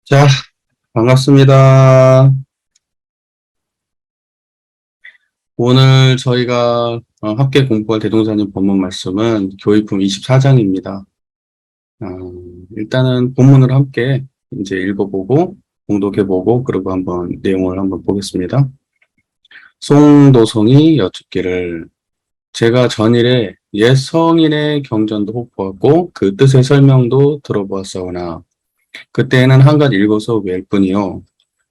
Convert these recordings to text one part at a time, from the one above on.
자, 반갑습니다. 오늘 저희가 함께 공부할 대동사님 본문 말씀은 교의품 24장입니다. 일단은 본문을 함께 이제 읽어보고 공독해보고 그리고 한번 내용을 한번 보겠습니다. 송도성이 여쭙기를 제가 전일에 옛 성인의 경전도 혹보았고 그 뜻의 설명도 들어보았사오나 그때에는 한갓 읽어서 외울 뿐이요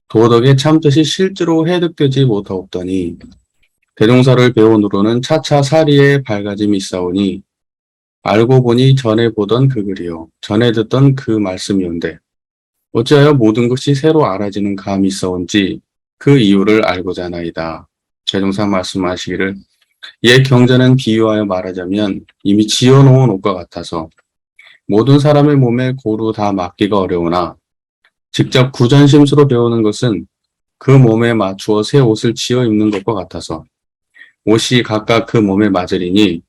도덕의 참뜻이 실제로 해득되지 못하옵더니 대동사를 배운으로는 차차 사리에 밝아짐이 있사오니 알고 보니 전에 보던 그 글이요 전에 듣던 그 말씀이온데 어찌하여 모든 것이 새로 알아지는 감이 있어온지 그 이유를 알고자 하나이다. 대동사 말씀하시기를 옛 경전은 비유하여 말하자면 이미 지어놓은 옷과 같아서 모든 사람의 몸에 고루 다 맞기가 어려우나 직접 구전심수로 배우는 것은 그 몸에 맞추어 새 옷을 지어 입는 것과 같아서 옷이 각각 그 몸에 맞으리니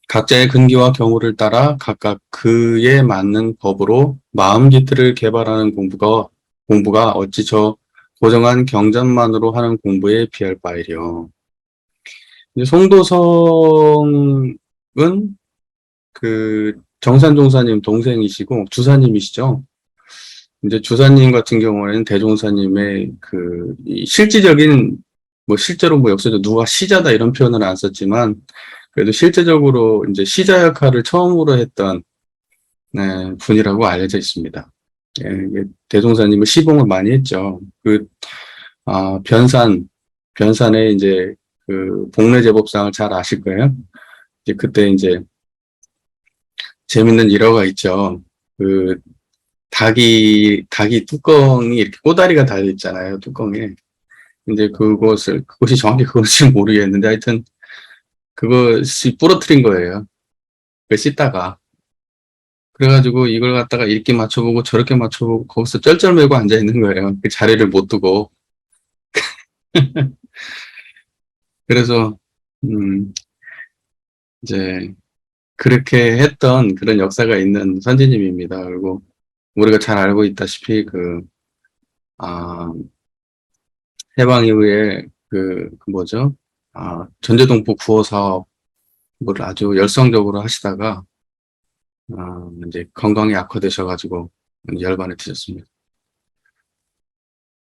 각자의 근기와 경우를 따라 각각 그에 맞는 법으로 마음 기틀을 개발하는 공부가 어찌 저 고정한 경전만으로 하는 공부에 비할 바이랴. 송도성은 그 정산종사님 동생이시고 주사님이시죠. 이제 주사님 같은 경우에는 대종사님의 이 실질적인 실제로 역사적 누가 시자다 이런 표현은 안 썼지만 그래도 실제적으로 이제 시자 역할을 처음으로 했던 분이라고 알려져 있습니다. 예, 대종사님은 시봉을 많이 했죠. 변산에 이제 그 복례제법상을 잘 아실 거예요. 이제 그때 이제 재밌는 일화가 있죠. 닭이 뚜껑이 이렇게 꼬다리가 달려 있잖아요. 뚜껑에. 이제 그것이 정확히 그것을 모르겠는데 하여튼 그것이 부러뜨린 거예요. 그 씻다가. 그래가지고 이걸 갖다가 이렇게 맞춰보고 저렇게 맞춰보고 거기서 쩔쩔매고 앉아있는 거예요. 그 자리를 못 두고. 그래서, 이제 그렇게 했던 그런 역사가 있는 선지님입니다. 그리고 우리가 잘 알고 있다시피 해방 이후에 전제동포 구호 사업을 아주 열성적으로 하시다가 이제 건강이 악화되셔가지고 열반을 드셨습니다.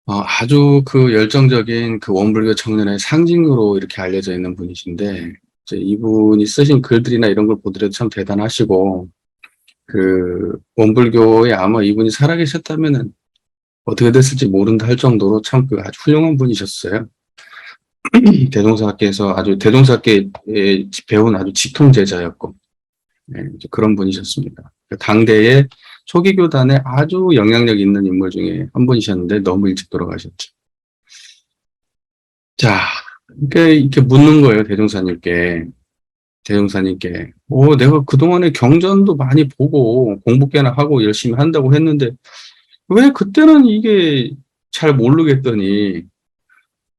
아주 그 열정적인 그 원불교 청년의 상징으로 이렇게 알려져 있는 분이신데, 이제 이분이 쓰신 글들이나 이런 걸 보더라도 참 대단하시고, 원불교에 아마 이분이 살아계셨다면은 어떻게 됐을지 모른다 할 정도로 참 아주 훌륭한 분이셨어요. 대동사학계에 배운 아주 직통제자였고, 그런 분이셨습니다. 당대의 초기교단에 아주 영향력 있는 인물 중에 한 분이셨는데 너무 일찍 돌아가셨죠. 자, 이렇게 묻는 거예요, 대종사님께. 내가 그동안에 경전도 많이 보고 공부 꽤나 하고 열심히 한다고 했는데 왜 그때는 이게 잘 모르겠더니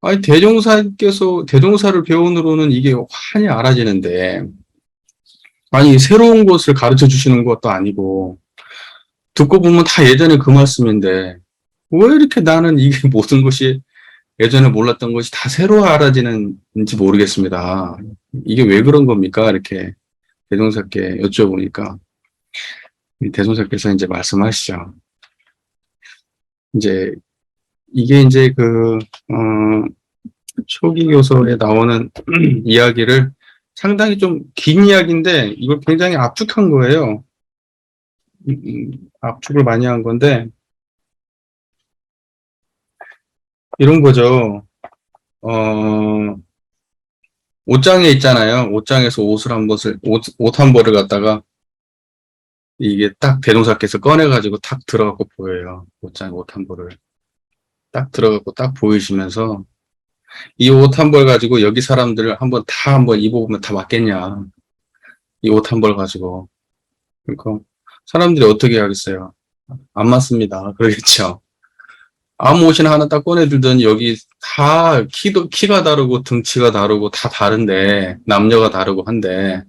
아니 대종사를 배운으로는 이게 환히 알아지는데 아니 새로운 것을 가르쳐 주시는 것도 아니고 듣고 보면 다 예전에 그 말씀인데 왜 이렇게 나는 이게 모든 것이 예전에 몰랐던 것이 다 새로 알아지는지 모르겠습니다. 이게 왜 그런 겁니까? 이렇게 대종사께 여쭤보니까 대종사께서 이제 말씀하시죠. 이제 이게 이제 초기 교서에 나오는 이야기를 상당히 좀 긴 이야기인데 이걸 굉장히 압축한 거예요. 압축을 많이 한 건데 이런 거죠. 옷장에 있잖아요. 옷장에서 옷 한 벌을 갖다가 이게 딱 대종사께서 꺼내가지고 탁 들어갖고 보여요. 옷장에 옷 한 벌을 딱 들어갖고 딱 보이시면서 이 옷 한 벌 가지고 여기 사람들을 한번 입어보면 다 맞겠냐. 이 옷 한 벌 가지고. 그러니까 사람들이 어떻게 하겠어요? 안 맞습니다. 그러겠죠. 아무 옷이나 하나 딱 꺼내들더니 여기 다 키가 다르고 등치가 다르고 다 다른데 남녀가 다르고 한데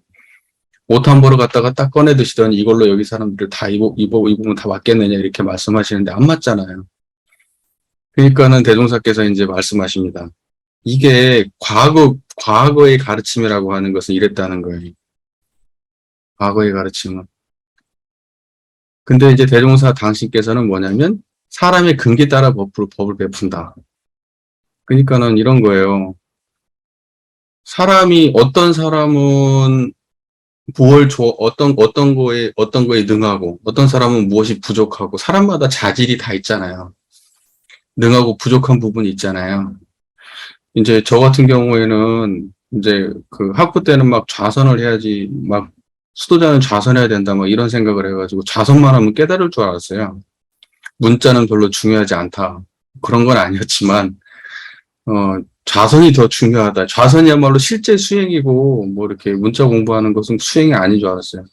옷 한 벌을 갖다가 딱 꺼내 드시더니 이걸로 여기 사람들을 다 입으면 다 맞겠느냐 이렇게 말씀하시는데 안 맞잖아요. 그러니까는 대종사께서 이제 말씀하십니다. 이게 과거의 가르침이라고 하는 것은 이랬다는 거예요. 과거의 가르침은. 근데 이제 대종사 당신께서는 뭐냐면 사람의 근기 따라 법을 베푼다. 그러니까는 이런 거예요. 어떤 사람은 어떤 거에 능하고, 어떤 사람은 무엇이 부족하고, 사람마다 자질이 다 있잖아요. 능하고 부족한 부분이 있잖아요. 이제 저 같은 경우에는 이제 그 학부 때는 막 좌선을 해야지, 막 수도자는 좌선해야 된다, 막 이런 생각을 해가지고 좌선만 하면 깨달을 줄 알았어요. 문자는 별로 중요하지 않다. 그런 건 아니었지만, 좌선이 더 중요하다. 좌선이야말로 실제 수행이고, 뭐 이렇게 문자 공부하는 것은 수행이 아닌 줄 알았어요.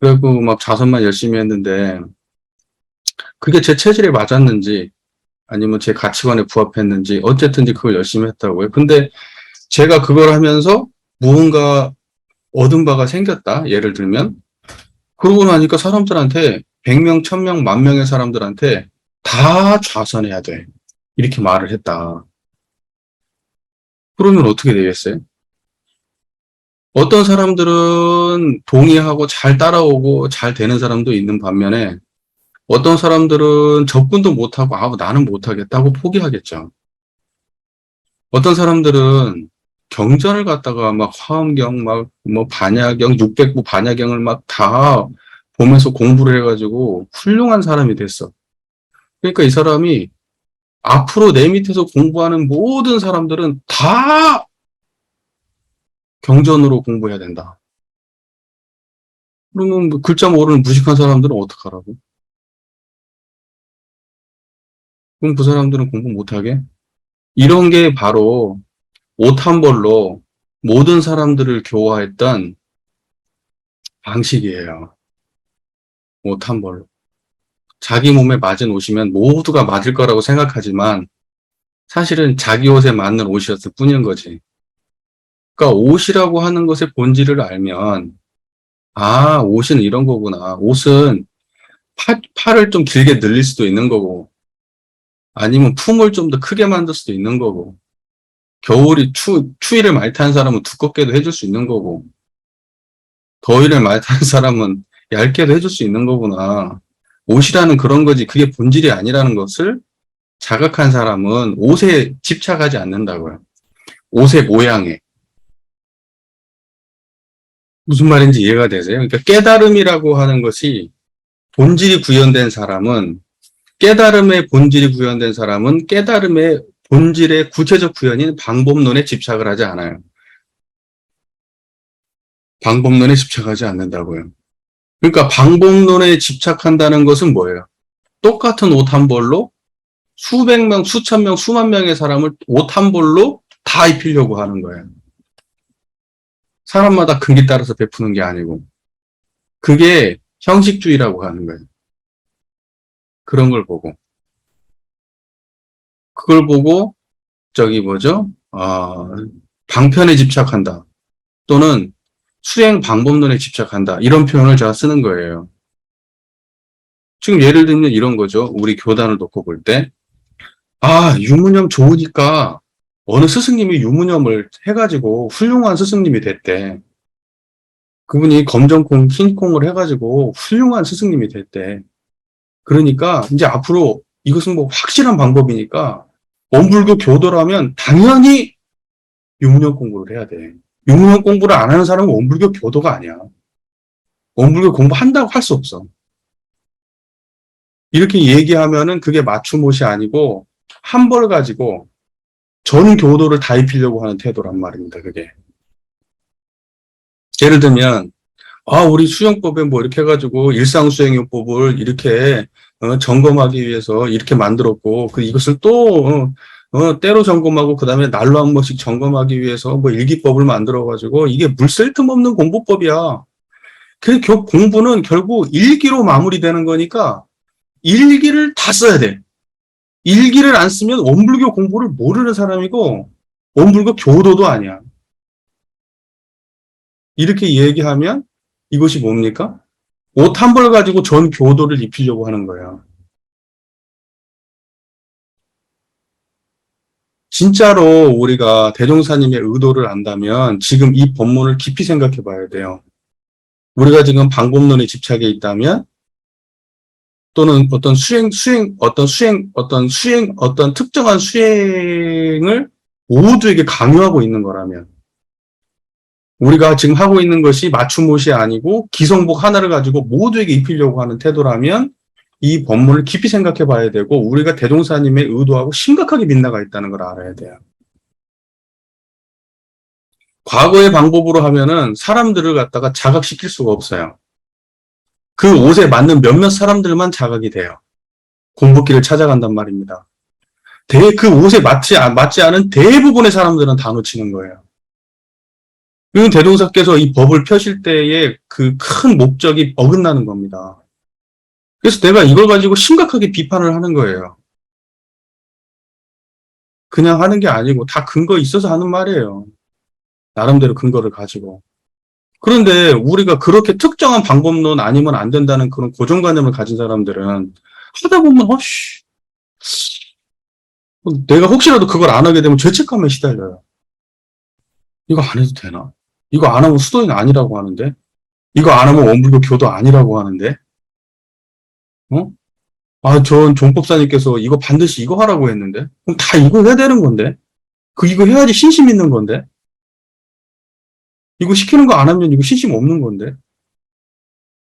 그리고 막 좌선만 열심히 했는데, 그게 제 체질에 맞았는지, 아니면 제 가치관에 부합했는지, 어쨌든지 그걸 열심히 했다고요. 근데 제가 그걸 하면서 무언가 얻은 바가 생겼다. 예를 들면, 그러고 나니까 사람들한테, 100명, 1000명, 10,000명의 사람들한테 다 좌선해야 돼. 이렇게 말을 했다. 그러면 어떻게 되겠어요? 어떤 사람들은 동의하고 잘 따라오고 잘 되는 사람도 있는 반면에 어떤 사람들은 접근도 못하고 나는 못하겠다고 포기하겠죠. 어떤 사람들은 경전을 갖다가 막 화엄경 막 뭐 반야경 600부 반야경을 막 다 보면서 공부를 해가지고 훌륭한 사람이 됐어. 그러니까 이 사람이 앞으로 내 밑에서 공부하는 모든 사람들은 다 경전으로 공부해야 된다. 그러면 뭐 글자 모르는 무식한 사람들은 어떡하라고? 그럼 그 사람들은 공부 못하게? 이런 게 바로 옷 한 벌로 모든 사람들을 교화했던 방식이에요. 옷 한 벌로. 자기 몸에 맞은 옷이면 모두가 맞을 거라고 생각하지만 사실은 자기 옷에 맞는 옷이었을 뿐인 거지. 그러니까 옷이라고 하는 것의 본질을 알면 옷은 이런 거구나. 옷은 팔을 좀 길게 늘릴 수도 있는 거고 아니면 품을 좀 더 크게 만들 수도 있는 거고 겨울이 추위를 많이 타는 사람은 두껍게도 해줄 수 있는 거고 더위를 많이 타는 사람은 얇게도 해줄 수 있는 거구나. 옷이라는 그런 거지 그게 본질이 아니라는 것을 자각한 사람은 옷에 집착하지 않는다고요. 옷의 모양에. 무슨 말인지 이해가 되세요? 그러니까 깨달음이라고 하는 것이 본질이 구현된 사람은 깨달음의 본질이 구현된 사람은 깨달음의 본질의 구체적 구현인 방법론에 집착을 하지 않아요. 방법론에 집착하지 않는다고요. 그러니까 방법론에 집착한다는 것은 뭐예요? 똑같은 옷 한 벌로 수백 명, 수천 명, 수만 명의 사람을 옷 한 벌로 다 입히려고 하는 거예요. 사람마다 근기 따라서 베푸는 게 아니고. 그게 형식주의라고 하는 거예요. 그런 걸 보고. 그걸 보고, 저기 뭐죠? 방편에 집착한다. 또는 수행 방법론에 집착한다. 이런 표현을 제가 쓰는 거예요. 지금 예를 들면 이런 거죠. 우리 교단을 놓고 볼 때, 유무념 좋으니까 어느 스승님이 유무념을 해가지고 훌륭한 스승님이 됐대. 그분이 검정콩, 흰콩을 해가지고 훌륭한 스승님이 됐대. 그러니까 이제 앞으로 이것은 뭐 확실한 방법이니까 원불교 교도라면 당연히 유무념 공부를 해야 돼. 유무념 공부를 안 하는 사람은 원불교 교도가 아니야. 원불교 공부한다고 할 수 없어. 이렇게 얘기하면은 그게 맞춤옷이 아니고 한 벌 가지고 전 교도를 다 입히려고 하는 태도란 말입니다. 그게. 예를 들면 우리 수영법에 뭐 이렇게 해가지고 일상수행요법을 이렇게 점검하기 위해서 이렇게 만들었고 이것을 또 때로 점검하고 그다음에 날로 한 번씩 점검하기 위해서 뭐 일기법을 만들어가지고 이게 물쓸틈없는 공부법이야. 그 공부는 결국 일기로 마무리되는 거니까 일기를 다 써야 돼. 일기를 안 쓰면 원불교 공부를 모르는 사람이고 원불교 교도도 아니야. 이렇게 얘기하면 이것이 뭡니까? 옷 한 벌 가지고 전 교도를 입히려고 하는 거예요. 진짜로 우리가 대종사님의 의도를 안다면 지금 이 본문을 깊이 생각해 봐야 돼요. 우리가 지금 방법론에 집착해 있다면 또는 어떤 특정한 수행을 모두에게 강요하고 있는 거라면 우리가 지금 하고 있는 것이 맞춤옷이 아니고 기성복 하나를 가지고 모두에게 입히려고 하는 태도라면 이 본문을 깊이 생각해 봐야 되고 우리가 대종사님의 의도하고 심각하게 빗나가 있다는 걸 알아야 돼요. 과거의 방법으로 하면은 사람들을 갖다가 자각시킬 수가 없어요. 그 옷에 맞는 몇몇 사람들만 자각이 돼요. 공부길을 찾아간단 말입니다. 그 옷에 맞지 않은 대부분의 사람들은 다 놓치는 거예요. 이건 대종사께서 이 법을 펴실 때의 그 큰 목적이 어긋나는 겁니다. 그래서 내가 이걸 가지고 심각하게 비판을 하는 거예요. 그냥 하는 게 아니고 다 근거 있어서 하는 말이에요. 나름대로 근거를 가지고. 그런데 우리가 그렇게 특정한 방법론 아니면 안 된다는 그런 고정관념을 가진 사람들은 하다 보면 내가 혹시라도 그걸 안 하게 되면 죄책감에 시달려요. 이거 안 해도 되나? 이거 안 하면 수도인 아니라고 하는데? 이거 안 하면 원불교 교도 아니라고 하는데? 어? 전 종법사님께서 이거 반드시 이거 하라고 했는데? 그럼 다 이거 해야 되는 건데? 이거 해야지 신심 있는 건데? 이거 시키는 거 안 하면 이거 신심 없는 건데?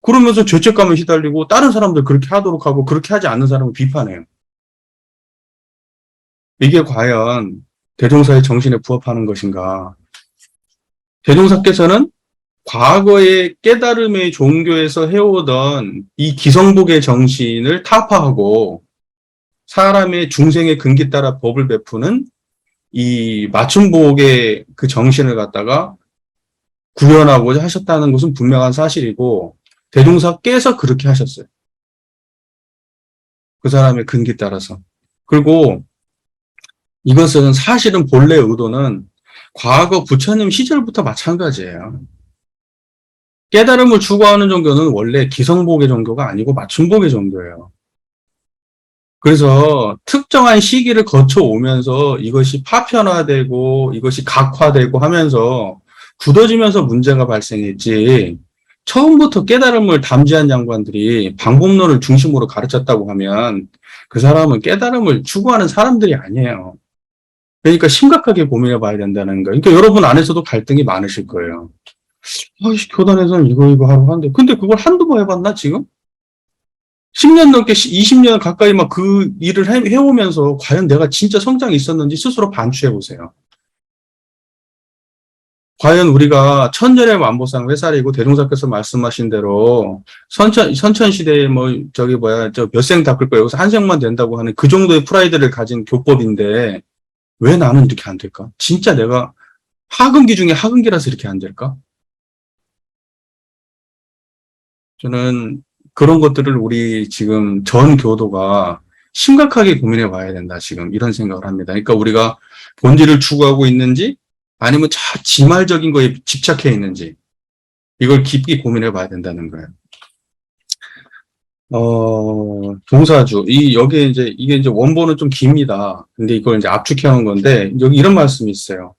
그러면서 죄책감에 시달리고 다른 사람들 그렇게 하도록 하고 그렇게 하지 않는 사람을 비판해요. 이게 과연 대종사의 정신에 부합하는 것인가? 대종사께서는 과거의 깨달음의 종교에서 해오던 이 기성복의 정신을 타파하고 사람의 중생의 근기 따라 법을 베푸는 이 맞춤복의 그 정신을 갖다가 구현하고자 하셨다는 것은 분명한 사실이고 대종사께서 그렇게 하셨어요. 그 사람의 근기 따라서. 그리고 이것은 사실은 본래 의도는 과거 부처님 시절부터 마찬가지예요. 깨달음을 추구하는 종교는 원래 기성복의 종교가 아니고 맞춤복의 종교예요. 그래서 특정한 시기를 거쳐오면서 이것이 파편화되고 이것이 각화되고 하면서 굳어지면서 문제가 발생했지 처음부터 깨달음을 담지한 양반들이 방법론을 중심으로 가르쳤다고 하면 그 사람은 깨달음을 추구하는 사람들이 아니에요. 그러니까 심각하게 고민해 봐야 된다는 거예요. 그러니까 여러분 안에서도 갈등이 많으실 거예요. 교단에서는 이거 하라고 하는데 근데 그걸 한두 번 해봤나 지금? 10년 넘게 20년 가까이 막 그 일을 해오면서 과연 내가 진짜 성장이 있었는지 스스로 반추해 보세요. 과연 우리가 천년의 만보상 회살이고 대종사께서 말씀하신 대로 선천시대에 몇 생 닦을 거예요. 여기서 한 생만 된다고 하는 그 정도의 프라이드를 가진 교법인데 왜 나는 이렇게 안 될까? 진짜 내가 하근기 중에 하근기라서 이렇게 안 될까? 저는 그런 것들을 우리 지금 전 교도가 심각하게 고민해 봐야 된다. 지금 이런 생각을 합니다. 그러니까 우리가 본질을 추구하고 있는지 아니면 지말적인 거에 집착해 있는지 이걸 깊이 고민해 봐야 된다는 거예요. 동사주. 여기에 이게 이제 원본은 좀 깁니다. 근데 이걸 이제 압축해 놓은 건데 여기 이런 말씀이 있어요.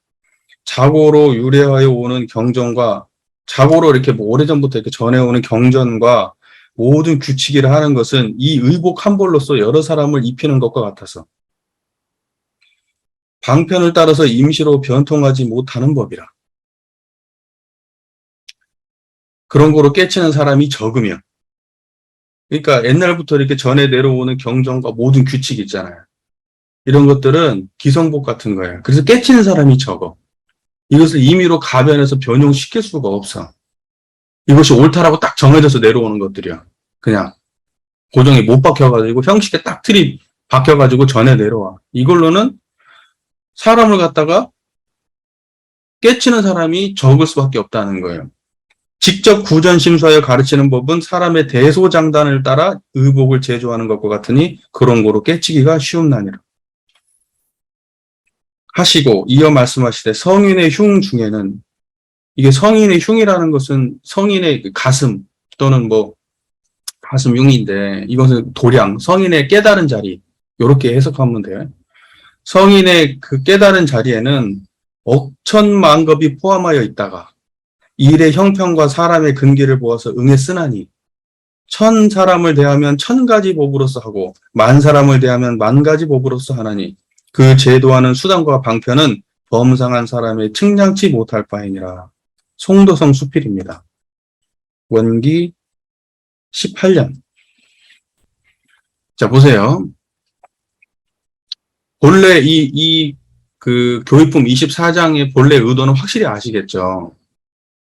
자고로 유래하여 오는 경전과 자고로 이렇게 오래전부터 이렇게 전해오는 경전과 모든 규칙이라 하는 것은 이 의복 한 벌로서 여러 사람을 입히는 것과 같아서 방편을 따라서 임시로 변통하지 못하는 법이라. 그런 거로 깨치는 사람이 적으면. 그러니까 옛날부터 이렇게 전해 내려오는 경전과 모든 규칙 있잖아요. 이런 것들은 기성복 같은 거예요. 그래서 깨치는 사람이 적어. 이것을 임의로 가변해서 변용시킬 수가 없어. 이것이 옳다라고 딱 정해져서 내려오는 것들이야. 그냥 고정이 못 박혀가지고 형식에 딱 틀이 박혀가지고 전해 내려와. 이걸로는 사람을 갖다가 깨치는 사람이 적을 수밖에 없다는 거예요. 직접 구전심사하여 가르치는 법은 사람의 대소장단을 따라 의복을 제조하는 것과 같으니 그런 거로 깨치기가 쉬움나니라. 하시고 이어 말씀하시되 성인의 흉 중에는 이게 성인의 흉이라는 것은 성인의 그 가슴 또는 뭐 가슴 흉인데 이것은 도량, 성인의 깨달은 자리 이렇게 해석하면 돼요. 성인의 그 깨달은 자리에는 억천만겁이 포함하여 있다가 일의 형편과 사람의 근기를 보아서 응했으나니 천 사람을 대하면 천 가지 법으로서 하고 만 사람을 대하면 만 가지 법으로서 하나니 그 제도하는 수단과 방편은 범상한 사람의 측량치 못할 바이니라. 송도성 수필입니다. 원기 18년. 자, 보세요. 본래 그 교육품 24장의 본래 의도는 확실히 아시겠죠?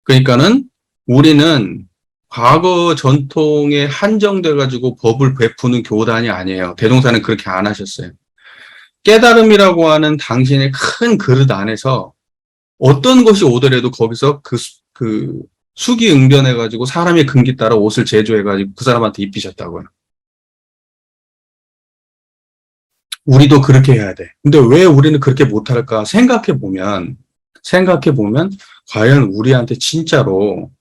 그러니까는 우리는 과거 전통에 한정돼가지고 법을 베푸는 교단이 아니에요. 대종사는 그렇게 안 하셨어요. 깨달음이라고 하는 당신의 큰 그릇 안에서 어떤 것이 오더라도 거기서 그 수기응변해가지고 사람의 근기 따라 옷을 제조해가지고 그 사람한테 입히셨다고요. 우리도 그렇게 해야 돼. 근데 왜 우리는 그렇게 못할까 생각해보면, 과연 우리한테 진짜로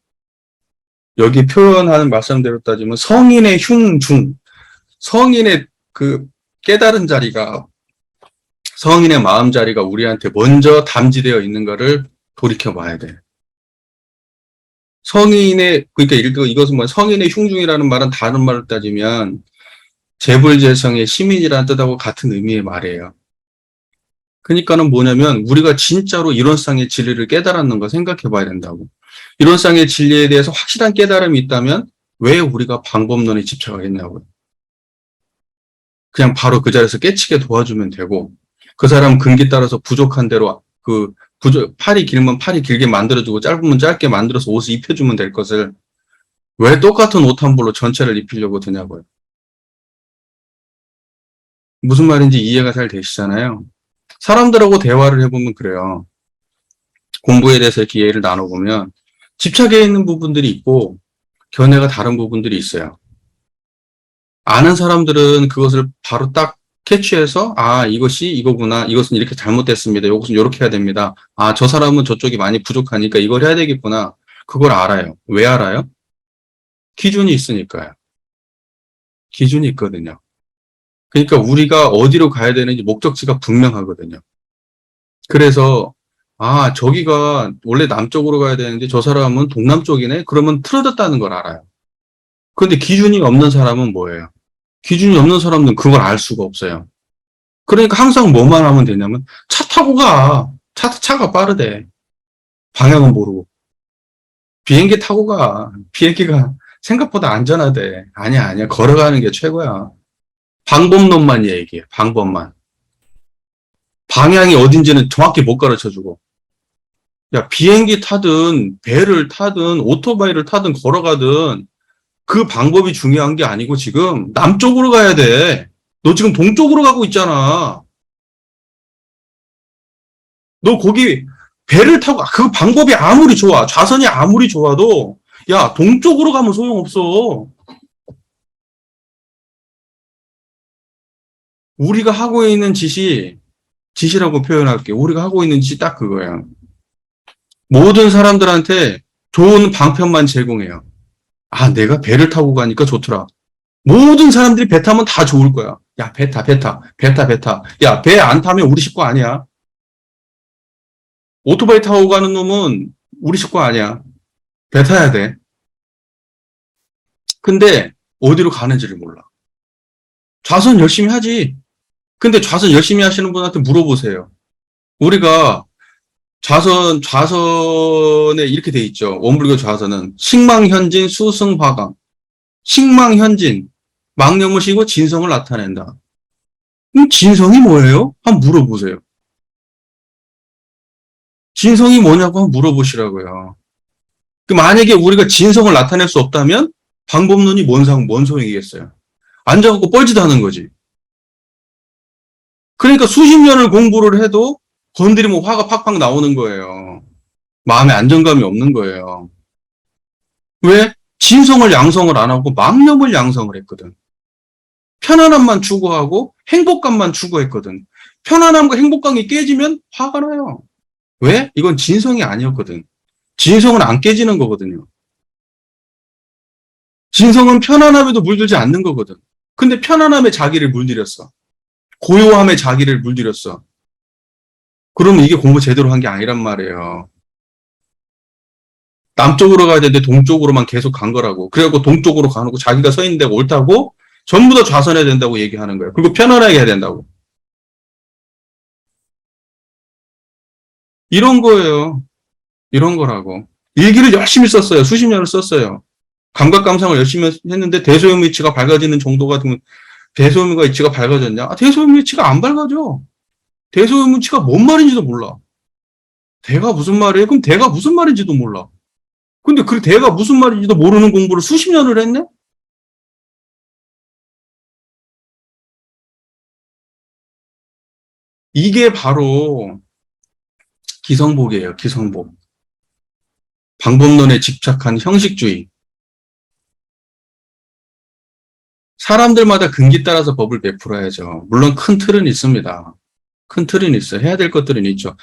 여기 표현하는 말씀대로 따지면 성인의 흉중, 성인의 그 깨달은 자리가, 성인의 마음 자리가 우리한테 먼저 담지되어 있는 것을 돌이켜봐야 돼. 성인의, 그러니까 이것은 뭐 성인의 흉중이라는 말은 다른 말로 따지면 재불재성의 시민이라는 뜻하고 같은 의미의 말이에요. 그러니까는 뭐냐면 우리가 진짜로 이론상의 진리를 깨달았는 거 생각해 봐야 된다고. 이론상의 진리에 대해서 확실한 깨달음이 있다면 왜 우리가 방법론에 집착하겠냐고요. 그냥 바로 그 자리에서 깨치게 도와주면 되고 그 사람 근기 따라서 부족한 대로 팔이 길면 팔이 길게 만들어주고 짧으면 짧게 만들어서 옷을 입혀주면 될 것을 왜 똑같은 옷 한 벌로 전체를 입히려고 드냐고요. 무슨 말인지 이해가 잘 되시잖아요. 사람들하고 대화를 해보면 그래요. 공부에 대해서 이렇게 얘기를 나눠보면 집착해 있는 부분들이 있고 견해가 다른 부분들이 있어요. 아는 사람들은 그것을 바로 딱 캐치해서 이것이 이거구나. 이것은 이렇게 잘못됐습니다. 이것은 이렇게 해야 됩니다. 저 사람은 저쪽이 많이 부족하니까 이걸 해야 되겠구나. 그걸 알아요. 왜 알아요? 기준이 있으니까요. 기준이 있거든요. 그러니까 우리가 어디로 가야 되는지 목적지가 분명하거든요. 그래서 저기가 원래 남쪽으로 가야 되는데 저 사람은 동남쪽이네? 그러면 틀어졌다는 걸 알아요. 그런데 기준이 없는 사람은 뭐예요? 기준이 없는 사람은 그걸 알 수가 없어요. 그러니까 항상 뭐만 하면 되냐면 차 타고 가. 차가 빠르대. 방향은 모르고. 비행기 타고 가. 비행기가 생각보다 안전하대. 아니야. 걸어가는 게 최고야. 방법론만 얘기해. 방법만. 방향이 어딘지는 정확히 못 가르쳐주고. 야, 비행기 타든 배를 타든 오토바이를 타든 걸어가든 그 방법이 중요한 게 아니고 지금 남쪽으로 가야 돼. 너 지금 동쪽으로 가고 있잖아. 너 거기 배를 타고 그 방법이 아무리 좋아. 좌선이 아무리 좋아도 야, 동쪽으로 가면 소용없어. 우리가 하고 있는 짓이라고 표현할게. 우리가 하고 있는 짓이 딱 그거야. 모든 사람들한테 좋은 방편만 제공해요. 내가 배를 타고 가니까 좋더라. 모든 사람들이 배 타면 다 좋을 거야. 야, 배 타. 야, 배 안 타면 우리 식구 아니야. 오토바이 타고 가는 놈은 우리 식구 아니야. 배 타야 돼. 근데 어디로 가는지를 몰라. 좌선 열심히 하지. 근데 좌선 열심히 하시는 분한테 물어보세요. 우리가 좌선에 이렇게 돼 있죠. 원불교 좌선은 식망현진, 수승화강. 식망현진, 망념을 쉬고 진성을 나타낸다. 진성이 뭐예요? 한번 물어보세요. 진성이 뭐냐고 한번 물어보시라고요. 만약에 우리가 진성을 나타낼 수 없다면 방법론이 뭔 소용이겠어요? 앉아갖고 뻘짓 하는 거지. 그러니까 수십 년을 공부를 해도 건드리면 화가 팍팍 나오는 거예요. 마음에 안정감이 없는 거예요. 왜? 진성을 양성을 안 하고 망념을 양성을 했거든. 편안함만 추구하고 행복감만 추구했거든. 편안함과 행복감이 깨지면 화가 나요. 왜? 이건 진성이 아니었거든. 진성은 안 깨지는 거거든요. 진성은 편안함에도 물들지 않는 거거든. 근데 편안함에 자기를 물들였어. 고요함에 자기를 물들였어. 그러면 이게 공부 제대로 한 게 아니란 말이에요. 남쪽으로 가야 되는데 동쪽으로만 계속 간 거라고. 그래갖고 동쪽으로 가놓고 자기가 서 있는 데가 옳다고 전부 다 좌선해야 된다고 얘기하는 거예요. 그리고 편안하게 해야 된다고. 이런 거예요. 이런 거라고. 일기를 열심히 썼어요. 수십 년을 썼어요. 감각 감상을 열심히 했는데 대소형 위치가 밝아지는 정도가 되면 대소형 위치가 밝아졌냐? 대소형 위치가 안 밝아져. 대소형 위치가 뭔 말인지도 몰라. 대가 무슨 말이에요? 그럼 대가 무슨 말인지도 몰라. 근데 그 대가 무슨 말인지도 모르는 공부를 수십 년을 했네? 이게 바로 기성복이에요. 기성복. 방법론에 집착한 형식주의. 사람들마다 근기 따라서 법을 베풀어야죠. 물론 큰 틀은 있습니다. 큰 틀은 있어요. 해야 될 것들은 있죠.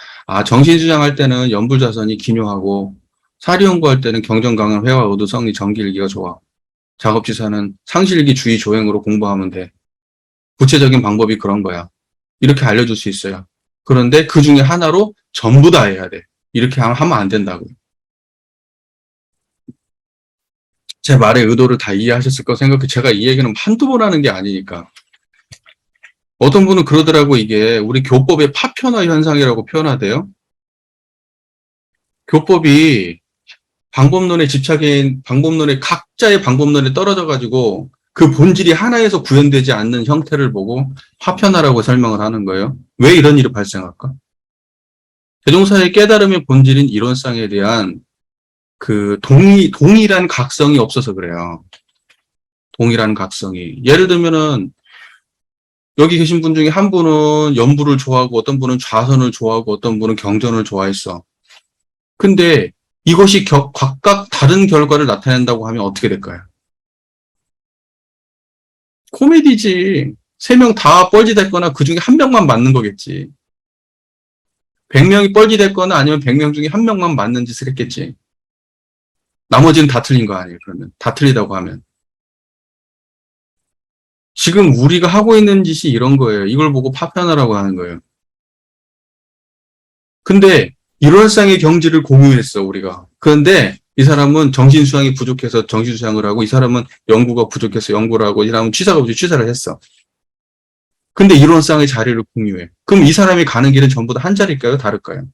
정신수장할 때는 연불자선이 기묘하고 사리연구할 때는 경전강은 회화 의도성리 정기일기가 좋아. 작업지사는 상실기 주의 조행으로 공부하면 돼. 구체적인 방법이 그런 거야. 이렇게 알려줄 수 있어요. 그런데 그 중에 하나로 전부 다 해야 돼. 이렇게 하면 안 된다고요. 제 말의 의도를 다 이해하셨을 거 생각해. 제가 이 얘기는 한두 번 하는 게 아니니까. 어떤 분은 그러더라고. 이게 우리 교법의 파편화 현상이라고 표현하대요. 교법이 방법론의 각자의 방법론에 떨어져가지고 그 본질이 하나에서 구현되지 않는 형태를 보고 파편화라고 설명을 하는 거예요. 왜 이런 일이 발생할까? 대종사의 깨달음의 본질인 이론상에 대한 그 동일한 각성이 없어서 그래요. 동일한 각성이. 예를 들면은 여기 계신 분 중에 한 분은 연부를 좋아하고 어떤 분은 좌선을 좋아하고 어떤 분은 경전을 좋아했어. 근데 이것이 각각 다른 결과를 나타낸다고 하면 어떻게 될까요? 코미디지. 3명 다 뻘짓했거나 그 중에 한 명만 맞는 거겠지. 100명이 뻘짓했거나 아니면 100명 중에 한 명만 맞는 짓을 했겠지. 나머지는 다 틀린 거 아니에요, 그러면. 다 틀리다고 하면. 지금 우리가 하고 있는 짓이 이런 거예요. 이걸 보고 파편화라고 하는 거예요. 근데 일월상의 경지를 공유했어, 우리가. 그런데 이 사람은 정신수양이 부족해서 정신수양을 하고, 이 사람은 연구가 부족해서 연구를 하고, 이 사람은 취사가 부족해서 취사를 했어. 근데 일원상의 자리를 공유해. 그럼 이 사람이 가는 길은 전부 다 한 자리일까요? 다를까요?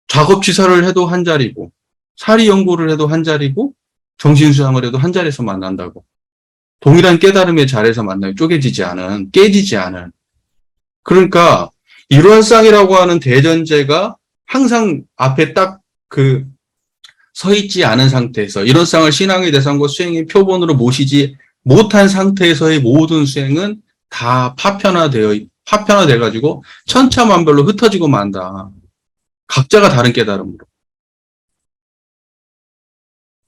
작업 취사를 해도 한 자리고, 사리 연구를 해도 한 자리고, 정신수양을 해도 한 자리에서 만난다고. 동일한 깨달음의 자리에서 만나요. 쪼개지지 않은, 깨지지 않은. 그러니까 일원상이라고 하는 대전제가 항상 앞에 딱 서 있지 않은 상태에서 일원상을 신앙의 대상과 수행의 표본으로 모시지 못한 상태에서의 모든 수행은 다 파편화돼 가지고 천차만별로 흩어지고 만다. 각자가 다른 깨달음으로.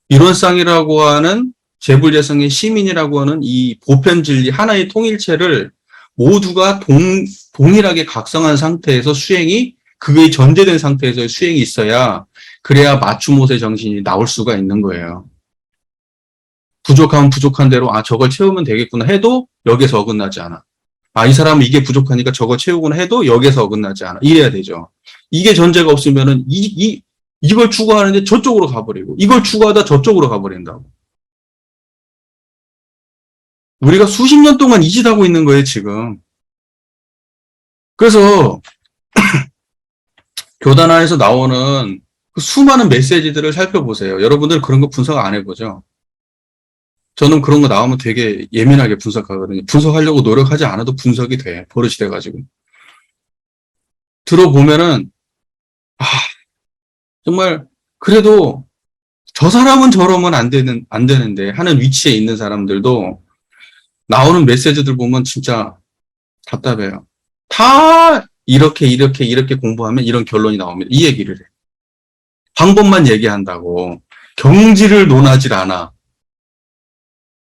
일원상이라고 하는 재불재성의 시민이라고 하는 이 보편 진리 하나의 통일체를 모두가 동일하게 각성한 상태에서 수행이 그게 전제된 상태에서 수행이 있어야 그래야 맞춤옷의 정신이 나올 수가 있는 거예요. 부족하면 부족한 대로 저걸 채우면 되겠구나 해도 여기서 어긋나지 않아. 이 사람은 이게 부족하니까 저거 채우구나 해도 여기서 어긋나지 않아. 이래야 되죠. 이게 전제가 없으면은 이걸 추구하는데 저쪽으로 가버리고 이걸 추구하다 저쪽으로 가버린다고. 우리가 수십 년 동안 이 짓 하고 있는 거예요, 지금. 그래서 교단 안에서 나오는 그 수많은 메시지들을 살펴보세요. 여러분들 그런 거 분석 안 해보죠? 저는 그런 거 나오면 되게 예민하게 분석하거든요. 분석하려고 노력하지 않아도 분석이 돼. 버릇이 돼가지고. 들어보면은, 정말, 그래도 저 사람은 저러면 안 되는데 하는 위치에 있는 사람들도 나오는 메시지들 보면 진짜 답답해요. 다 이렇게 공부하면 이런 결론이 나옵니다. 이 얘기를 해. 방법만 얘기한다고. 경지를 논하질 않아.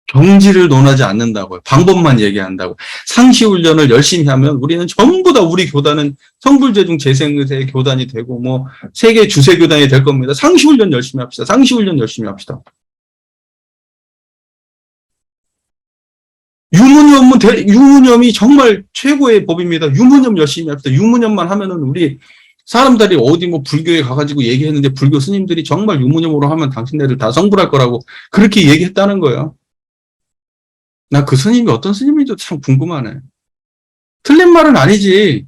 경지를 논하지 않는다고요. 방법만 얘기한다고. 상시훈련을 열심히 하면 우리는 전부 다 우리 교단은 성불재중 재생의의 교단이 되고 뭐 세계 주세 교단이 될 겁니다. 상시훈련 열심히 합시다. 상시훈련 열심히 합시다. 유무념이 정말 최고의 법입니다. 유무념 열심히 합시다. 유무념만 하면은 우리 사람들이 어디 뭐 불교에 가가지고 얘기했는데 불교 스님들이 정말 유무념으로 하면 당신네들 다 성불할 거라고 그렇게 얘기했다는 거예요. 나 그 스님이 어떤 스님인지 참 궁금하네. 틀린 말은 아니지.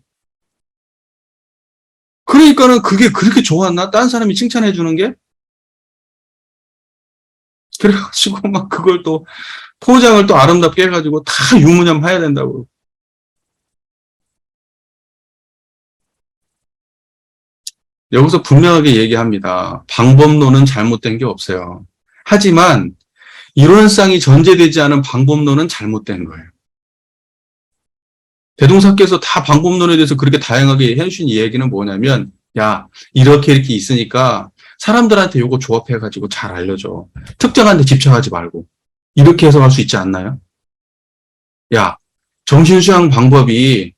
그러니까는 그게 그렇게 좋았나? 딴 사람이 칭찬해 주는 게? 그래가지고 막 그걸 또 포장을 또 아름답게 해가지고 다 유무념 해야 된다고. 여기서 분명하게 얘기합니다. 방법론은 잘못된 게 없어요. 하지만 이론상이 전제되지 않은 방법론은 잘못된 거예요. 대동사께서 다 방법론에 대해서 그렇게 다양하게 해주신 이야기는 뭐냐면, 야, 이렇게 있으니까 사람들한테 요거 조합해가지고 잘 알려줘. 특정한 데 집착하지 말고. 이렇게 해석할 수 있지 않나요? 야, 정신수양 방법이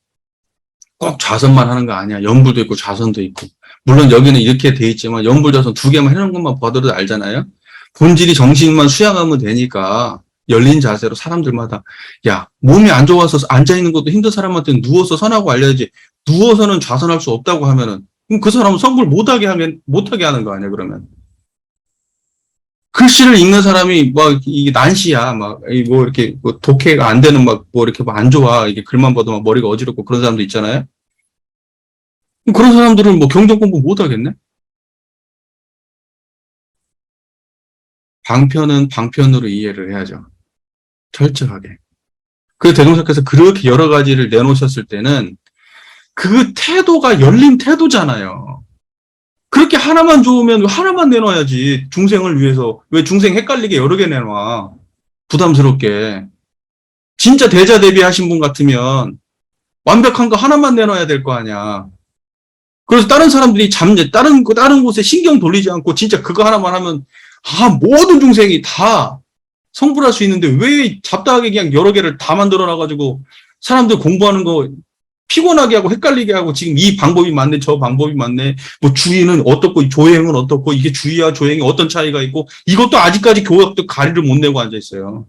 꼭 좌선만 하는 거 아니야. 연불도 있고 좌선도 있고. 물론 여기는 이렇게 돼 있지만 연불, 좌선 두 개만 해놓은 것만 봐도 알잖아요. 본질이 정신만 수양하면 되니까 열린 자세로 사람들마다 야, 몸이 안 좋아서 앉아있는 것도 힘든 사람한테는 누워서 선하고 알려야지. 누워서는 좌선할 수 없다고 하면은 그럼 그 사람은 성불 못하게 하는 거 아니야, 그러면. 글씨를 읽는 사람이 막 이게 난시야, 막 뭐 이렇게 뭐 독해가 안 되는 막 뭐 이렇게 안 좋아, 이게 글만 봐도 막 머리가 어지럽고 그런 사람도 있잖아요. 그런 사람들은 뭐 경전 공부 못 하겠네. 방편은 방편으로 이해를 해야죠. 철저하게. 그래서 대종사께서 그렇게 여러 가지를 내놓으셨을 때는 그 태도가 열린 태도잖아요. 그렇게 하나만 좋으면 하나만 내놔야지. 중생을 위해서. 왜 중생 헷갈리게 여러 개 내놔. 부담스럽게. 진짜 대자대비 하신 분 같으면 완벽한 거 하나만 내놔야 될 거 아니야. 그래서 다른 사람들이 다른 곳에 신경 돌리지 않고 진짜 그거 하나만 하면 모든 중생이 다 성불할 수 있는데 왜 잡다하게 그냥 여러 개를 다 만들어 놔가지고 사람들 공부하는 거 피곤하게 하고 헷갈리게 하고 지금 이 방법이 맞네, 저 방법이 맞네, 뭐 주의는 어떻고 조행은 어떻고 이게 주의와 조행이 어떤 차이가 있고 이것도 아직까지 교학도 가리를 못 내고 앉아 있어요.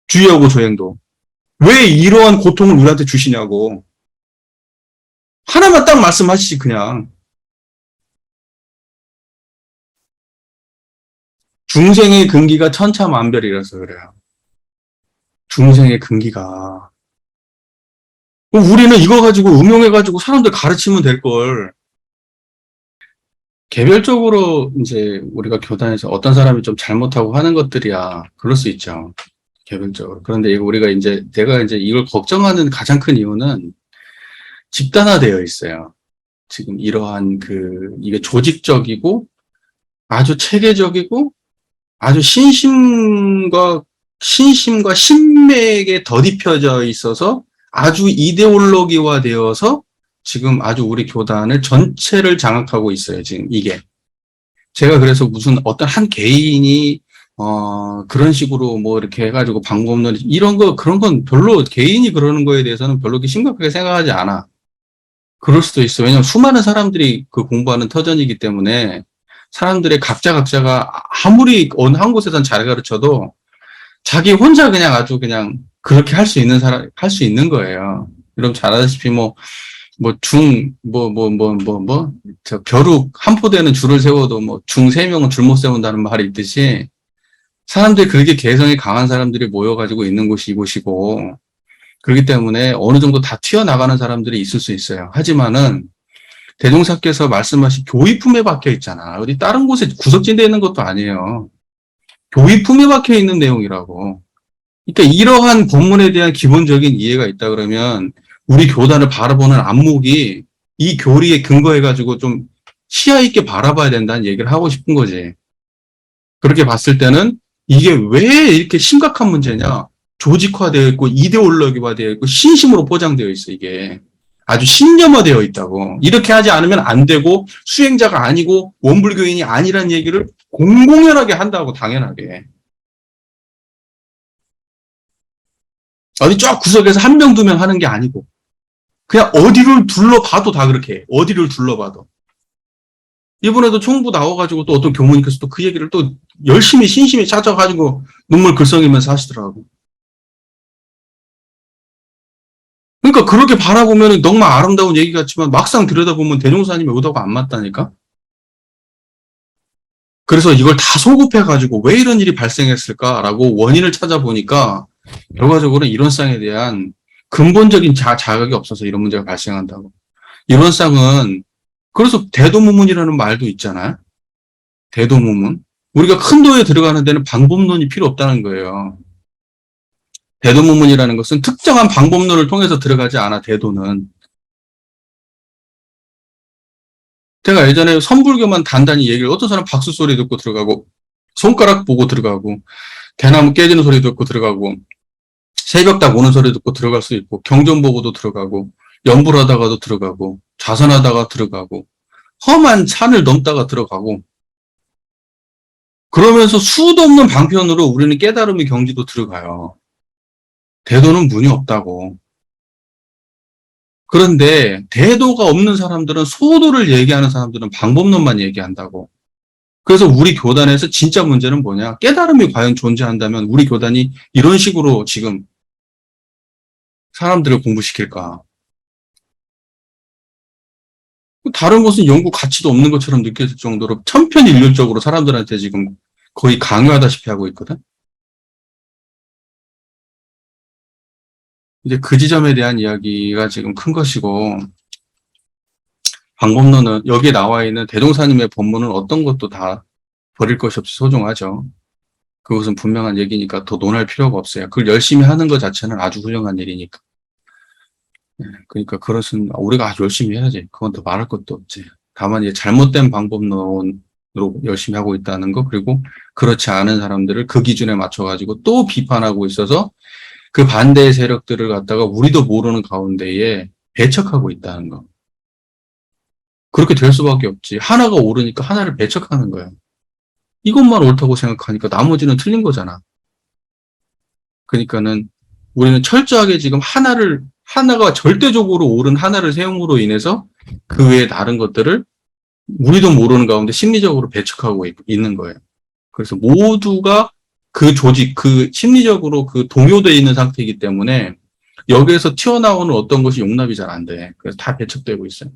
주의하고 조행도. 왜 이러한 고통을 우리한테 주시냐고. 하나만 딱 말씀하시지 그냥. 중생의 근기가 천차만별이라서 그래요. 중생의 근기가. 우리는 이거 가지고 응용해가지고 사람들 가르치면 될 걸. 개별적으로 이제 우리가 교단에서 어떤 사람이 좀 잘못하고 하는 것들이야. 그럴 수 있죠. 개별적으로. 그런데 내가 이제 이걸 걱정하는 가장 큰 이유는 집단화되어 있어요. 지금 이러한 이게 조직적이고 아주 체계적이고 아주 신심과 신맥에 덧입혀져 있어서 아주 이데올로기화 되어서 지금 아주 우리 교단을 전체를 장악하고 있어요, 지금 이게. 제가 그래서 무슨 어떤 한 개인이, 그런 식으로 뭐 이렇게 해가지고 방법론, 그런 건 별로 개인이 그러는 거에 대해서는 별로 심각하게 생각하지 않아. 그럴 수도 있어. 왜냐면 수많은 사람들이 그 공부하는 터전이기 때문에 사람들의 각자가 아무리 어느 한 곳에선 잘 가르쳐도 자기 혼자 그냥 아주 그냥 그렇게 할 수 있는 거예요. 여러분 잘 아다시피 벼룩 한 포대는 줄을 세워도 중 3명은 줄 못 세운다는 말이 있듯이 사람들이 그렇게 개성이 강한 사람들이 모여가지고 있는 곳이 이곳이고 그렇기 때문에 어느 정도 다 튀어나가는 사람들이 있을 수 있어요. 하지만은 대종사께서 말씀하신 교의품에 박혀 있잖아. 어디 다른 곳에 구석진되어 있는 것도 아니에요. 교의품에 박혀 있는 내용이라고. 그러니까 이러한 본문에 대한 기본적인 이해가 있다 그러면 우리 교단을 바라보는 안목이 이 교리에 근거해가지고 좀 시야 있게 바라봐야 된다는 얘기를 하고 싶은 거지. 그렇게 봤을 때는 이게 왜 이렇게 심각한 문제냐. 조직화되어 있고 이데올로기화되어 있고 신심으로 포장되어 있어 이게. 아주 신념화되어 있다고. 이렇게 하지 않으면 안 되고 수행자가 아니고 원불교인이 아니란 얘기를 공공연하게 한다고 당연하게. 어디 쫙 구석에서 한 명, 두 명 하는 게 아니고, 그냥 어디를 둘러봐도 다 그렇게 해. 어디를 둘러봐도. 이번에도 총부 나와가지고 또 어떤 교무님께서 또 그 얘기를 또 열심히 신심히 찾아가지고 눈물 글썽이면서 하시더라고. 그러니까 그렇게 바라보면 너무 아름다운 얘기 같지만 막상 들여다보면 대종사님의 의도가 안 맞다니까? 그래서 이걸 다 소급해가지고 왜 이런 일이 발생했을까라고 원인을 찾아보니까 결과적으로 이런 쌍에 대한 근본적인 자각이 없어서 이런 문제가 발생한다고. 이런 쌍은 그래서 대도무문이라는 말도 있잖아요. 대도무문. 우리가 큰 도에 들어가는 데는 방법론이 필요 없다는 거예요. 대도무문이라는 것은 특정한 방법론을 통해서 들어가지 않아, 대도는. 제가 예전에 선불교만 단단히 얘기를, 어떤 사람 박수 소리 듣고 들어가고, 손가락 보고 들어가고, 대나무 깨지는 소리 듣고 들어가고, 새벽 딱 오는 소리 듣고 들어갈 수 있고, 경전 보고도 들어가고, 연불하다가도 들어가고, 자선하다가 들어가고, 험한 산을 넘다가 들어가고, 그러면서 수도 없는 방편으로 우리는 깨달음의 경지도 들어가요. 대도는 문이 없다고. 그런데 대도가 없는 사람들은, 소도를 얘기하는 사람들은 방법론만 얘기한다고. 그래서 우리 교단에서 진짜 문제는 뭐냐? 깨달음이 과연 존재한다면 우리 교단이 이런 식으로 지금 사람들을 공부시킬까? 다른 것은 연구 가치도 없는 것처럼 느껴질 정도로 천편일률적으로 사람들한테 지금 거의 강요하다시피 하고 있거든? 이제 그 지점에 대한 이야기가 지금 큰 것이고, 방법론은 여기에 나와 있는 대종사님의 법문은 어떤 것도 다 버릴 것이 없이 소중하죠. 그것은 분명한 얘기니까 더 논할 필요가 없어요. 그걸 열심히 하는 것 자체는 아주 훌륭한 일이니까. 그러니까 그것은 우리가 아주 열심히 해야지. 그건 더 말할 것도 없지. 다만 이제 잘못된 방법론으로 열심히 하고 있다는 거, 그리고 그렇지 않은 사람들을 그 기준에 맞춰가지고 또 비판하고 있어서 그 반대의 세력들을 갖다가 우리도 모르는 가운데에 배척하고 있다는 거. 그렇게 될 수밖에 없지. 하나가 옳으니까 하나를 배척하는 거야. 이것만 옳다고 생각하니까 나머지는 틀린 거잖아. 그러니까는 우리는 철저하게 지금 하나가 절대적으로 옳은 하나를 세움으로 인해서 그 외에 다른 것들을 우리도 모르는 가운데 심리적으로 배척하고 있는 거예요. 그래서 모두가 그 조직, 그 심리적으로 그 동요되어 있는 상태이기 때문에 여기에서 튀어나오는 어떤 것이 용납이 잘 안 돼. 그래서 다 배척되고 있어요.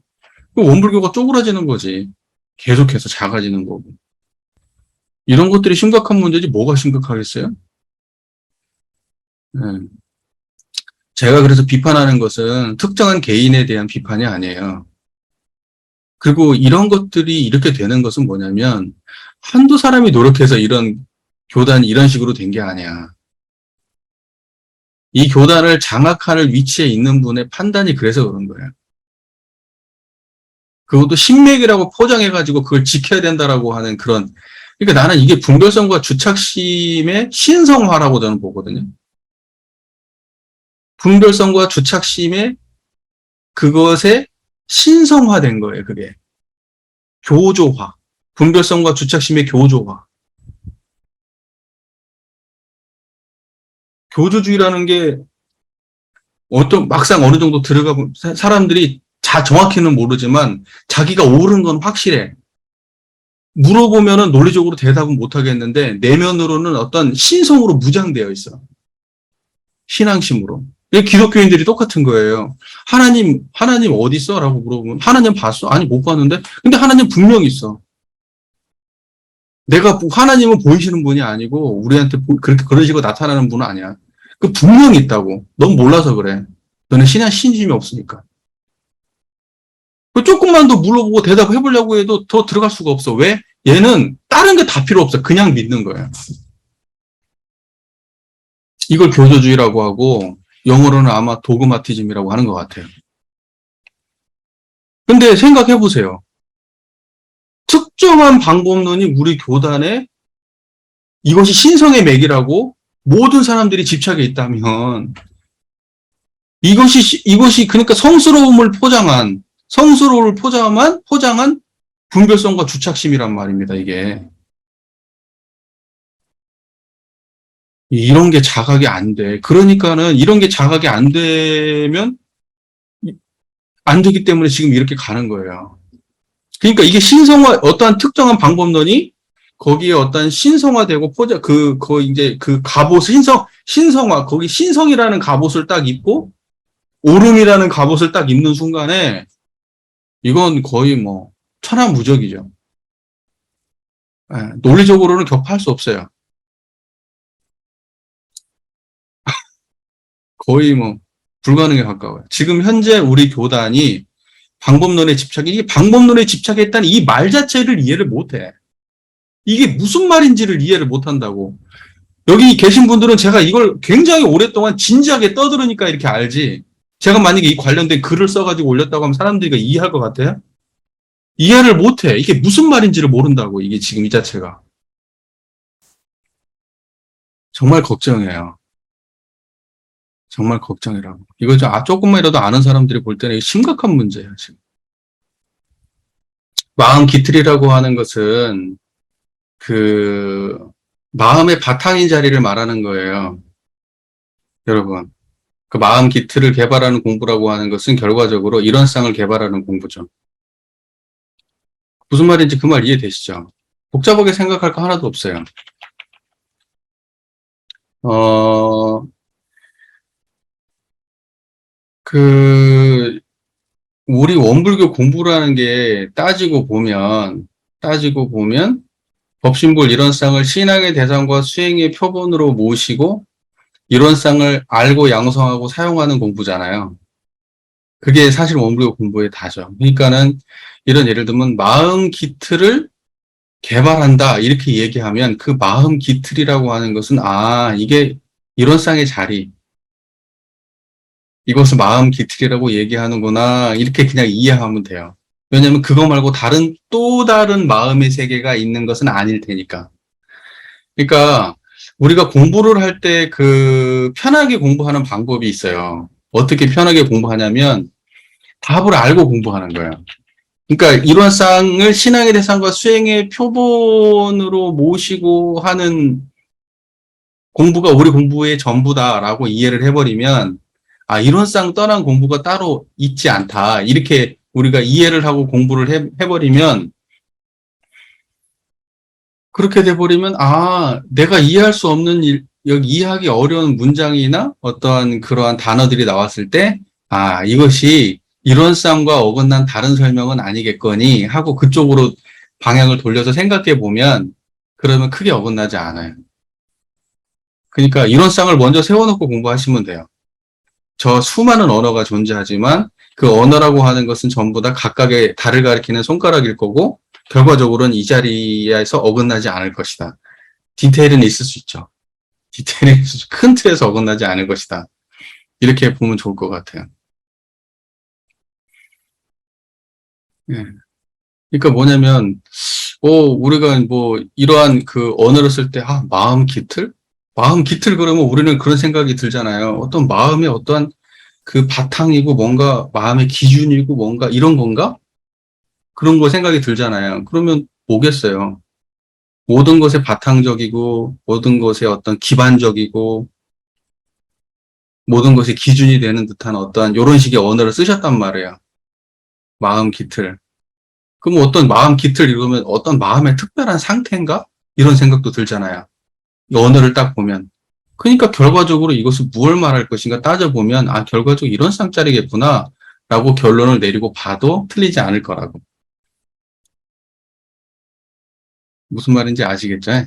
원불교가 쪼그라지는 거지. 계속해서 작아지는 거고. 이런 것들이 심각한 문제지 뭐가 심각하겠어요? 네. 제가 그래서 비판하는 것은 특정한 개인에 대한 비판이 아니에요. 그리고 이런 것들이 이렇게 되는 것은 뭐냐면 한두 사람이 노력해서 이런 교단이 이런 식으로 된 게 아니야. 이 교단을 장악할 위치에 있는 분의 판단이 그래서 그런 거예요. 그것도 신맥이라고 포장해가지고 그걸 지켜야 된다라고 하는 그런, 그러니까 나는 이게 분별성과 주착심의 신성화라고 저는 보거든요. 분별성과 주착심의 그것에 신성화된 거예요, 그게. 교조화. 분별성과 주착심의 교조화. 교조주의라는 게 막상 어느 정도 들어가 보면 사람들이 정확히는 모르지만 자기가 옳은 건 확실해. 물어보면은 논리적으로 대답은 못 하겠는데 내면으로는 어떤 신성으로 무장되어 있어. 신앙심으로. 기독교인들이 똑같은 거예요. 하나님 어디 있어? 라고 물어보면 하나님 봤어? 아니 못 봤는데. 근데 하나님 분명히 있어. 하나님은 보이시는 분이 아니고 우리한테 그렇게 그런 식으로 나타나는 분은 아니야. 그 분명히 있다고. 넌 몰라서 그래. 너는 신심이 없으니까. 조금만 더 물어보고 대답해 보려고 해도 더 들어갈 수가 없어. 왜? 얘는 다른 게 다 필요 없어. 그냥 믿는 거야. 이걸 교조주의라고 하고 영어로는 아마 도그마티즘이라고 하는 것 같아요. 근데 생각해 보세요. 특정한 방법론이 우리 교단에 이것이 신성의 맥이라고 모든 사람들이 집착해 있다면 이것이 그러니까 성스러움을 포장한 분별성과 주착심이란 말입니다, 이게. 이런 게 자각이 안 돼. 그러니까는 이런 게 자각이 안 되면 안 되기 때문에 지금 이렇게 가는 거예요. 그러니까 이게 신성화, 어떠한 특정한 방법론이 거기에 어떤 신성화되고 이제 그 갑옷, 신성화, 거기 신성이라는 갑옷을 딱 입고 오름이라는 갑옷을 딱 입는 순간에 이건 거의 뭐 천하무적이죠. 예, 논리적으로는 격파할 수 없어요. 거의 뭐 불가능에 가까워요. 지금 현재 우리 교단이 이게 방법론에 집착했다는 이 말 자체를 이해를 못해. 이게 무슨 말인지를 이해를 못한다고. 여기 계신 분들은 제가 이걸 굉장히 오랫동안 진지하게 떠들으니까 이렇게 알지. 제가 만약에 이 관련된 글을 써가지고 올렸다고 하면 사람들이 이해할 것 같아요? 이해를 못해. 이게 무슨 말인지를 모른다고, 이게 지금 이 자체가. 정말 걱정해요. 정말 걱정이라고. 이거 조금만이라도 아는 사람들이 볼 때는 심각한 문제예요, 지금. 마음 기틀이라고 하는 것은 그 마음의 바탕인 자리를 말하는 거예요. 여러분. 그 마음 기틀을 개발하는 공부라고 하는 것은 결과적으로 이런상을 개발하는 공부죠. 무슨 말인지 그 말 이해되시죠? 복잡하게 생각할 거 하나도 없어요. 어, 그, 우리 원불교 공부라는 게 따지고 보면, 법신불 이론상을 신앙의 대상과 수행의 표본으로 모시고, 이론상을 알고 양성하고 사용하는 공부잖아요. 그게 사실 원불교 공부의 다죠. 그러니까는, 이런 예를 들면, 마음 기틀을 개발한다, 이렇게 얘기하면, 그 마음 기틀이라고 하는 것은, 이게 이론상의 자리, 이것을 마음 기틀이라고 얘기하는구나. 이렇게 그냥 이해하면 돼요. 왜냐면 그거 말고 또 다른 마음의 세계가 있는 것은 아닐 테니까. 그러니까 우리가 공부를 할 때 편하게 공부하는 방법이 있어요. 어떻게 편하게 공부하냐면 답을 알고 공부하는 거예요. 그러니까 이론상을 신앙의 대상과 수행의 표본으로 모시고 하는 공부가 우리 공부의 전부다라고 이해를 해버리면 이론상 떠난 공부가 따로 있지 않다. 이렇게 우리가 이해를 하고 공부를 해버리면 그렇게 돼버리면 내가 이해할 수 없는 여기 이해하기 어려운 문장이나 어떠한 그러한 단어들이 나왔을 때 이것이 이론상과 어긋난 다른 설명은 아니겠거니 하고 그쪽으로 방향을 돌려서 생각해 보면 그러면 크게 어긋나지 않아요. 그러니까 이론상을 먼저 세워놓고 공부하시면 돼요. 저 수많은 언어가 존재하지만 그 언어라고 하는 것은 전부 다 각각의 달을 가리키는 손가락일 거고 결과적으로는 이 자리에서 어긋나지 않을 것이다. 디테일은 있을 수 있죠. 디테일은 큰 틀에서 어긋나지 않을 것이다. 이렇게 보면 좋을 것 같아요. 예. 그러니까 뭐냐면 우리가 뭐 이러한 그 언어를 쓸 때 마음 기틀? 마음 기틀 그러면 우리는 그런 생각이 들잖아요. 어떤 마음의 어떠한 그 바탕이고 뭔가 마음의 기준이고 뭔가 이런 건가? 그런 거 생각이 들잖아요. 그러면 뭐겠어요? 모든 것의 바탕적이고 모든 것의 어떤 기반적이고 모든 것의 기준이 되는 듯한 어떠한 이런 식의 언어를 쓰셨단 말이에요. 마음 기틀. 그럼 어떤 마음 기틀 이러면 어떤 마음의 특별한 상태인가? 이런 생각도 들잖아요. 이 언어를 딱 보면. 그러니까 결과적으로 이것을 무엇을 말할 것인가 따져보면 결과적으로 이런 쌍짜리겠구나 라고 결론을 내리고 봐도 틀리지 않을 거라고. 무슨 말인지 아시겠죠?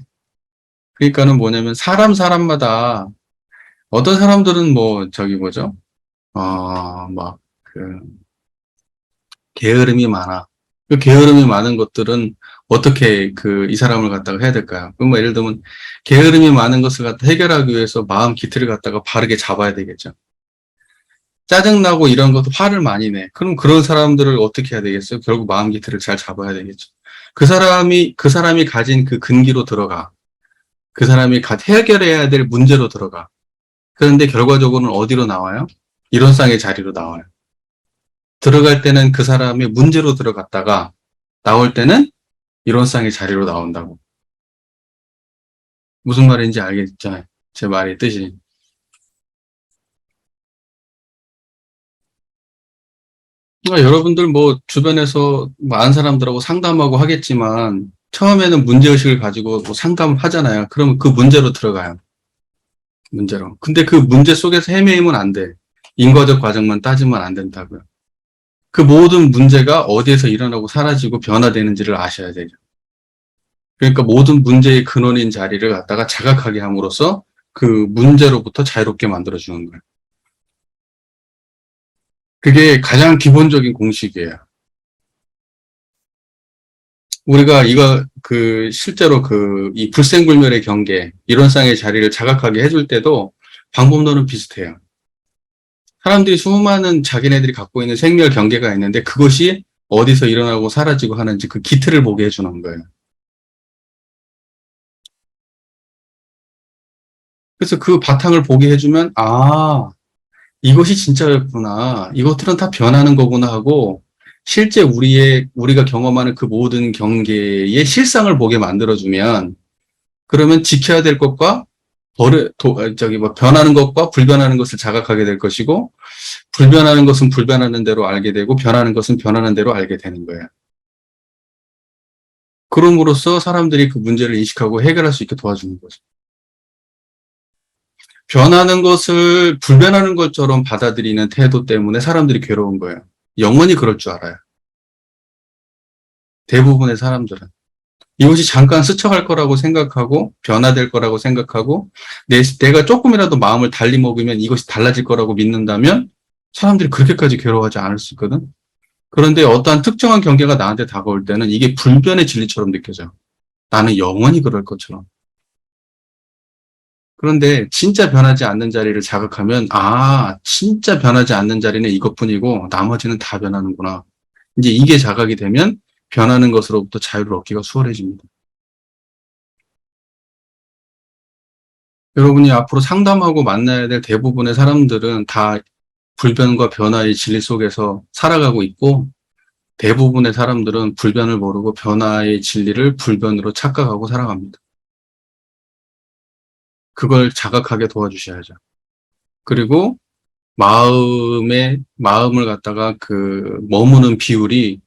그러니까는 뭐냐면 사람마다 어떤 사람들은 뭐 저기 뭐죠? 막 그 게으름이 많아. 그 게으름이 많은 것들은 어떻게 이 사람을 갖다가 해야 될까요? 그럼 뭐 예를 들면 게으름이 많은 것을 갖다 해결하기 위해서 마음 기틀을 갖다가 바르게 잡아야 되겠죠. 짜증나고 이런 것도 화를 많이 내. 그럼 그런 사람들을 어떻게 해야 되겠어요? 결국 마음 기틀을 잘 잡아야 되겠죠. 그 사람이 가진 그 근기로 들어가. 그 사람이 해결해야 될 문제로 들어가. 그런데 결과적으로는 어디로 나와요? 이론상의 자리로 나와요. 들어갈 때는 그 사람이 문제로 들어갔다가 나올 때는 이론상의 자리로 나온다고. 무슨 말인지 알겠죠? 제 말의 뜻이. 여러분들 뭐 주변에서 많은 사람들하고 상담하고 하겠지만 처음에는 문제의식을 가지고 뭐 상담하잖아요. 그러면 그 문제로 들어가요. 문제로. 근데 그 문제 속에서 헤매이면 안 돼. 인과적 과정만 따지면 안 된다고요. 그 모든 문제가 어디에서 일어나고 사라지고 변화되는지를 아셔야 되죠. 그러니까 모든 문제의 근원인 자리를 갖다가 자각하게 함으로써 그 문제로부터 자유롭게 만들어주는 거예요. 그게 가장 기본적인 공식이에요. 우리가 이거 실제로 이 불생불멸의 경계, 이론상의 자리를 자각하게 해줄 때도 방법론은 비슷해요. 사람들이 수많은 자기네들이 갖고 있는 생멸 경계가 있는데 그것이 어디서 일어나고 사라지고 하는지 그 기틀을 보게 해주는 거예요. 그래서 그 바탕을 보게 해주면, 아, 이것이 진짜였구나. 이것들은 다 변하는 거구나 하고, 실제 우리가 경험하는 그 모든 경계의 실상을 보게 만들어주면, 그러면 지켜야 될 것과, 변하는 것과 불변하는 것을 자각하게 될 것이고, 불변하는 것은 불변하는 대로 알게 되고, 변하는 것은 변하는 대로 알게 되는 거예요. 그럼으로써 사람들이 그 문제를 인식하고 해결할 수 있게 도와주는 거죠. 변하는 것을 불변하는 것처럼 받아들이는 태도 때문에 사람들이 괴로운 거예요. 영원히 그럴 줄 알아요. 대부분의 사람들은. 이것이 잠깐 스쳐갈 거라고 생각하고 변화될 거라고 생각하고 내가 조금이라도 마음을 달리 먹으면 이것이 달라질 거라고 믿는다면 사람들이 그렇게까지 괴로워하지 않을 수 있거든. 그런데 어떠한 특정한 경계가 나한테 다가올 때는 이게 불변의 진리처럼 느껴져요. 나는 영원히 그럴 것처럼. 그런데 진짜 변하지 않는 자리를 자각하면 아, 진짜 변하지 않는 자리는 이것뿐이고 나머지는 다 변하는구나. 이제 이게 자각이 되면 변하는 것으로부터 자유를 얻기가 수월해집니다. 여러분이 앞으로 상담하고 만나야 될 대부분의 사람들은 다 불변과 변화의 진리 속에서 살아가고 있고 대부분의 사람들은 불변을 모르고 변화의 진리를 불변으로 착각하고 살아갑니다. 그걸 자각하게 도와주셔야죠. 그리고 마음을 갖다가 머무는 비율이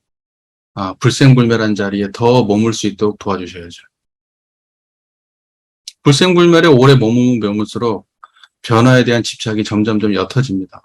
불생불멸한 자리에 더 머물 수 있도록 도와주셔야죠. 불생불멸에 오래 머물수록 변화에 대한 집착이 점점점 옅어집니다.